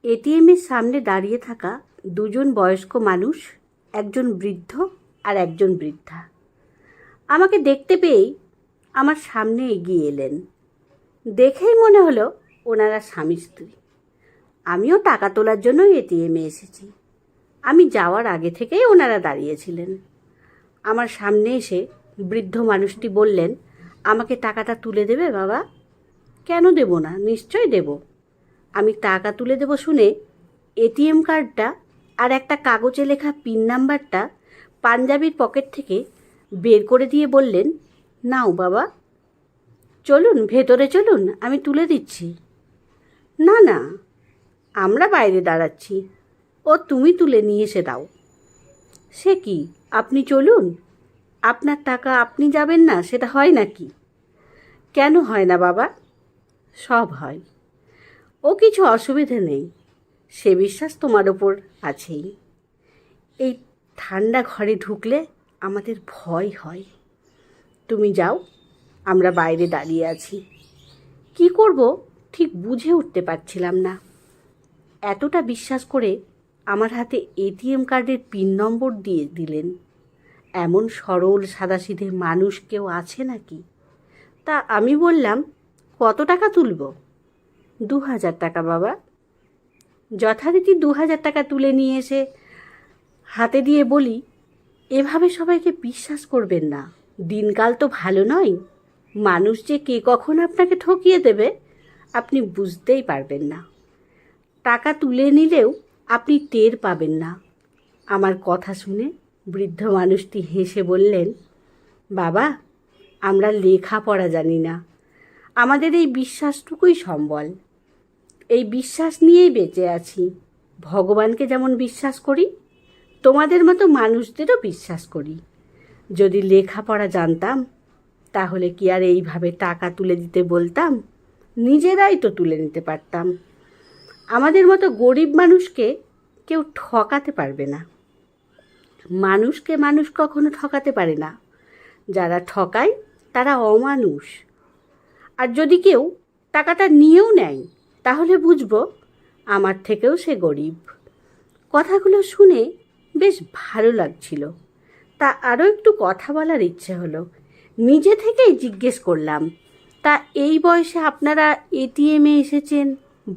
এটিএমের সামনে দাঁড়িয়ে থাকা দুজন বয়স্ক মানুষ, একজন বৃদ্ধ আর একজন বৃদ্ধা, আমাকে দেখতে পেয়েই আমার সামনে এগিয়ে এলেন। দেখেই মনে হলো ওনারা স্বামী স্ত্রী। আমিও টাকা তোলার জন্য এটিএমে এসেছি। আমি যাওয়ার আগে থেকেই ওনারা দাঁড়িয়েছিলেন। আমার সামনে এসে বৃদ্ধ মানুষটি বললেন, আমাকে টাকাটা তুলে দেবে বাবা? কেন দেব না, নিশ্চয় দেব। আমি টাকা তুলে দেব শুনে এটিএম কার্ডটা আর একটা কাগজে লেখা পিন নাম্বারটা পাঞ্জাবির পকেট থেকে বের করে দিয়ে বললেন, নাও বাবা, চলুন ভেতরে চলুন, আমি তুলে দিচ্ছি। না না, আমরা বাইরে দাঁড়াচ্ছি, ও তুমি তুলে নিয়ে এসে দাও। সে কি, আপনি চলুন, আপনার টাকা আপনি যাবেন না, সেটা হয় নাকি? কেন হয় না বাবা? সব হয়। ও কিছু অসুবিধে নেই, সে বিশ্বাস তোমার ওপর আছেই। এই ঠান্ডা ঘরে ঢুকলে আমাদের ভয় হয়। তুমি যাও, আমরা বাইরে দাঁড়িয়ে আছি। কি করব ঠিক বুঝে উঠতে পারছিলাম না। এতটা বিশ্বাস করে আমার হাতে এটিএম কার্ডের পিন নম্বর দিয়ে দিলেন। এমন সরল সাদাসিধে মানুষ কেউ আছে নাকি? তা আমি বললাম, কত টাকা তুলব? 2000 টাকা বাবা। যথারীতি 2000 টাকা তুলে নিয়ে এসে হাতে দিয়ে বলি, এভাবে সবাইকে বিশ্বাস করবেন না, দিনকাল তো ভালো নয়। মানুষ যে কে কখন আপনাকে ঠকিয়ে দেবে আপনি বুঝতেই পারবেন না। টাকা তুলে নিলেও আপনি টের পাবেন না। আমার কথা শুনে বৃদ্ধ মানুষটি হেসে বললেন, বাবা, আমরা লেখাপড়া জানি না, আমাদের এই বিশ্বাসটুকুই সম্বল। এই বিশ্বাস নিয়েই বেঁচে আছি। ভগবানকে যেমন বিশ্বাস করি, তোমাদের মতো মানুষদেরও বিশ্বাস করি। যদি লেখাপড়া জানতাম তাহলে কি আর এইভাবে টাকা তুলে দিতে বলতাম? নিজেরাই তো তুলে নিতে পারতাম। আমাদের মতো গরিব মানুষকে কেউ ঠকাতে পারবে না। মানুষকে মানুষ কখনো ঠকাতে পারে না। যারা ঠকায় তারা অমানুষ। আর যদি কেউ টাকাটা নিয়েও নেয় তাহলে বুঝবো আমার থেকেও সে গরিব। কথাগুলো শুনে বেশ ভালো লাগছিল। তা আরও একটু কথা বলার ইচ্ছে হলো। নিজে থেকেই জিজ্ঞেস করলাম, তা এই বয়সে আপনারা এটিএমে এসেছেন,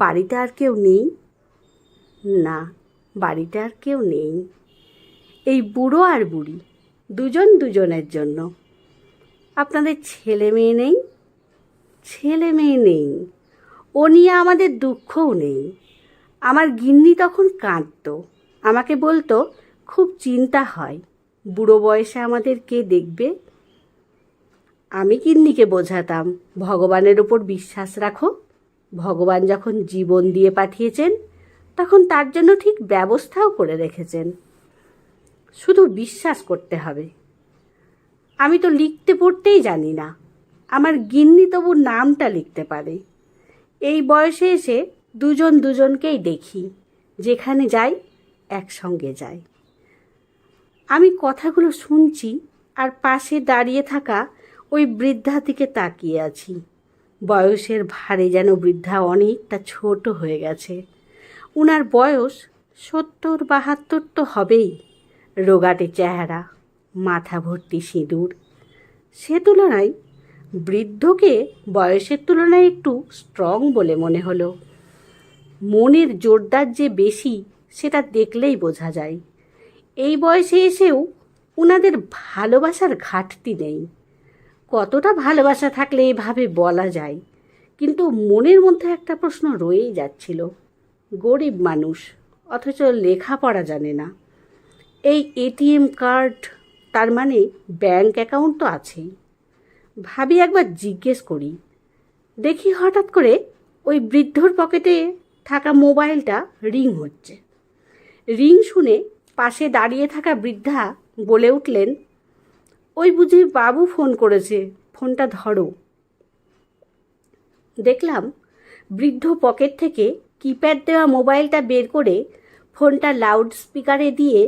বাড়িতে আর কেউ নেই? না, বাড়িতে আর কেউ নেই। এই বুড়ো আর বুড়ি দুজন দুজনের জন্য। আপনাদের ছেলে মেয়ে নেই? ছেলে মেয়ে নেই, ও নিয়ে আমাদের দুঃখও নেই। আমার গিন্নি তখন কাঁদত, আমাকে বলতো খুব চিন্তা হয়, বুড়ো বয়সে আমাদের কে দেখবে। আমি গিন্নিকে বোঝাতাম, ভগবানের ওপর বিশ্বাস রাখো, ভগবান যখন জীবন দিয়ে পাঠিয়েছেন তখন তার জন্য ঠিক ব্যবস্থাও করে রেখেছেন, শুধু বিশ্বাস করতে হবে। আমি তো লিখতে পড়তেই জানি না, আমার গিন্নি তবু নামটা লিখতে পারে। এই বয়সে এসে দুজন দুজনকেই দেখি, যেখানে যাই একসঙ্গে যাই। আমি কথাগুলো শুনছি আর পাশে দাঁড়িয়ে থাকা ওই বৃদ্ধার দিকে তাকিয়ে আছি। বয়সের ভারে যেন বৃদ্ধা অনেকটা ছোট হয়ে গেছে। উনার বয়স 70-72 তো হবেই। রোগাটে চেহারা, মাথা ভর্তি সিঁদুর। সে তুলনায় বৃদ্ধকে বয়সের তুলনায় একটু স্ট্রং বলে মনে হলো। মনের জোরদার যে বেশি সেটা দেখলেই বোঝা যায়। এই বয়সে এসেও ওনাদের ভালোবাসার ঘাটতি নেই। কতটা ভালোবাসা থাকলে এভাবে বলা যায়, কিন্তু মনের মধ্যে একটা প্রশ্ন রয়েই যাচ্ছিল। গরিব মানুষ, অথচ লেখাপড়া জানে না। এই এটিএম কার্ড, তার মানে ব্যাংক অ্যাকাউন্ট তো আছেই। ভাবি একবার জিজ্ঞেস করি। দেখি হঠাৎ করে ওই বৃদ্ধর পকেটে থাকা মোবাইলটা রিং হচ্ছে। রিং শুনে পাশে দাঁড়িয়ে থাকা বৃদ্ধা বলে উঠলেন, ওই বুঝি বাবু ফোন করেছে, ফোনটা ধরো। দেখলাম বৃদ্ধ পকেট থেকে কিপ্যাড দেওয়া মোবাইলটা বের করে ফোনটা লাউড স্পিকারে দিয়ে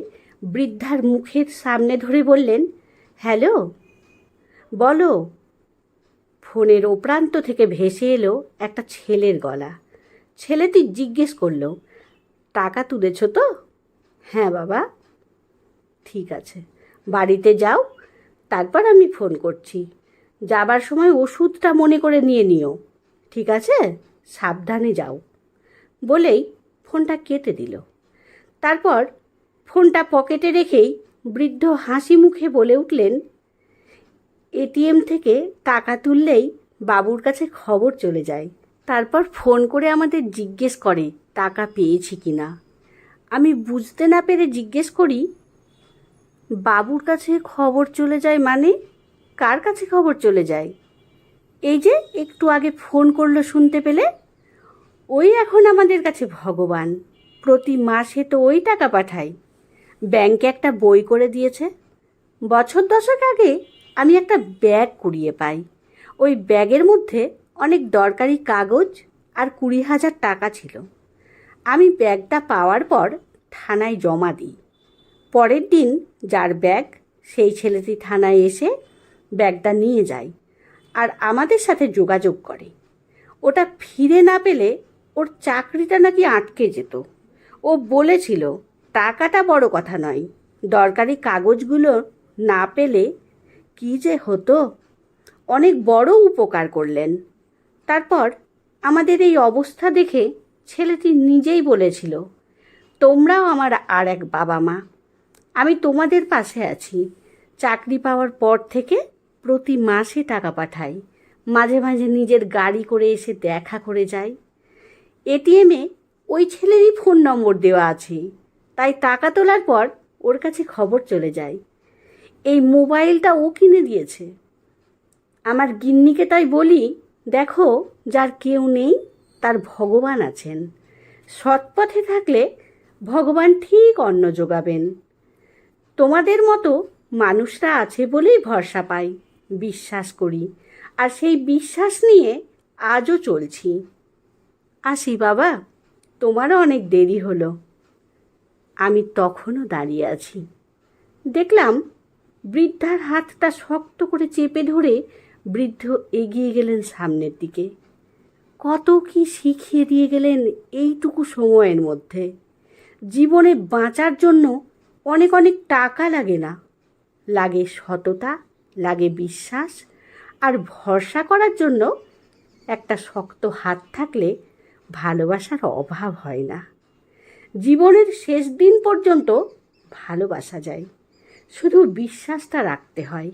বৃদ্ধার মুখের সামনে ধরে বললেন, হ্যালো, বলো। ফোনের ও প্রান্ত থেকে ভেসে এলো একটা ছেলের গলা। ছেলেটি জিজ্ঞেস করলো, টাকা তুলেছ তো? হ্যাঁ বাবা। ঠিক আছে, বাড়িতে যাও, তারপর আমি ফোন করছি। যাবার সময় ওষুধটা মনে করে নিয়ে নিও, ঠিক আছে? সাবধানে যাও। বলেই ফোনটা কেটে দিল। তারপর ফোনটা পকেটে রেখেই বৃদ্ধ হাসি মুখে বলে উঠলেন, এটিএম থেকে টাকা তুললেই বাবুর কাছে খবর চলে যায়। তারপর ফোন করে আমাদের জিজ্ঞেস করে টাকা পেয়েছি কি না। আমি বুঝতে না পেরে জিজ্ঞেস করি, বাবুর কাছে খবর চলে যায় মানে? কার কাছে খবর চলে যায়? এই যে একটু আগে ফোন করলো শুনতে পেলে, ওই এখন আমাদের কাছে ভগবান। প্রতি মাসে তো ওই টাকা পাঠায়। ব্যাংকে একটা বই করে দিয়েছে। বছর দশেক আগে আমি একটা ব্যাগ কুড়িয়ে পাই। ওই ব্যাগের মধ্যে অনেক দরকারি কাগজ আর 20,000 টাকা ছিল। আমি ব্যাগটা পাওয়ার পর থানায় জমা দিই। পরের দিন যার ব্যাগ, সেই ছেলেটি থানায় এসে ব্যাগটা নিয়ে যায় আর আমাদের সাথে যোগাযোগ করে। ওটা ফিরে না পেলে ওর চাকরিটা নাকি আটকে যেত। ও বলেছিল টাকাটা বড় কথা নয়, দরকারি কাগজগুলো না পেলে কী যে হতো। অনেক বড় উপকার করলেন। তারপর আমাদের এই অবস্থা দেখে ছেলেটি নিজেই বলেছিল, তোমরাও আমার আর এক বাবা মা। আমি তোমাদের পাশে আছি। চাকরি পাওয়ার পর থেকে প্রতি মাসে টাকা পাঠাই। মাঝে মাঝে নিজের গাড়ি করে এসে দেখা করে যায়। এটিএমে ওই ছেলেরই ফোন নম্বর দেওয়া আছে, তাই টাকা তোলার পর ওর কাছে খবর চলে যায়। এই মোবাইলটা ও কিনে দিয়েছে। আমার গিন্নিকে তাই বলি, দেখো, যার কেউ নেই তার ভগবান আছেন। সৎপথে থাকলে ভগবান ঠিক অন্ন যোগাবেন। তোমাদের মতো মানুষরা আছে বলেই ভরসা পাই, বিশ্বাস করি, আর সেই বিশ্বাস নিয়ে আজও চলছি। আসি বাবা, তোমারও অনেক দেরি হলো। আমি তখনও দাঁড়িয়ে আছি। দেখলাম বৃদ্ধার হাতটা শক্ত করে চেপে ধরে বৃদ্ধ এগিয়ে গেলেন সামনের দিকে। কত কি শিখিয়ে দিয়ে গেলেন এইটুকু সময়ের মধ্যে। জীবনে বাঁচার জন্য অনেক অনেক টাকা লাগে না, লাগে সততা, লাগে বিশ্বাস, আর ভরসা করার জন্য একটা শক্ত হাত থাকলে ভালোবাসার অভাব হয় না। জীবনের শেষ দিন পর্যন্ত ভালোবাসা যায়, শুধু বিশ্বাসটা রাখতে হয়।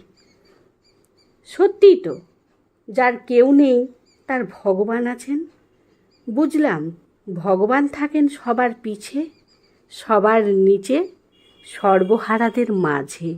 সত্যিই তো, যার কেউ নেই তার ভগবান আছেন। বুঝলাম, ভগবান থাকেন সবার পিছে, সবার নিচে, সর্বহারাদের মাঝে।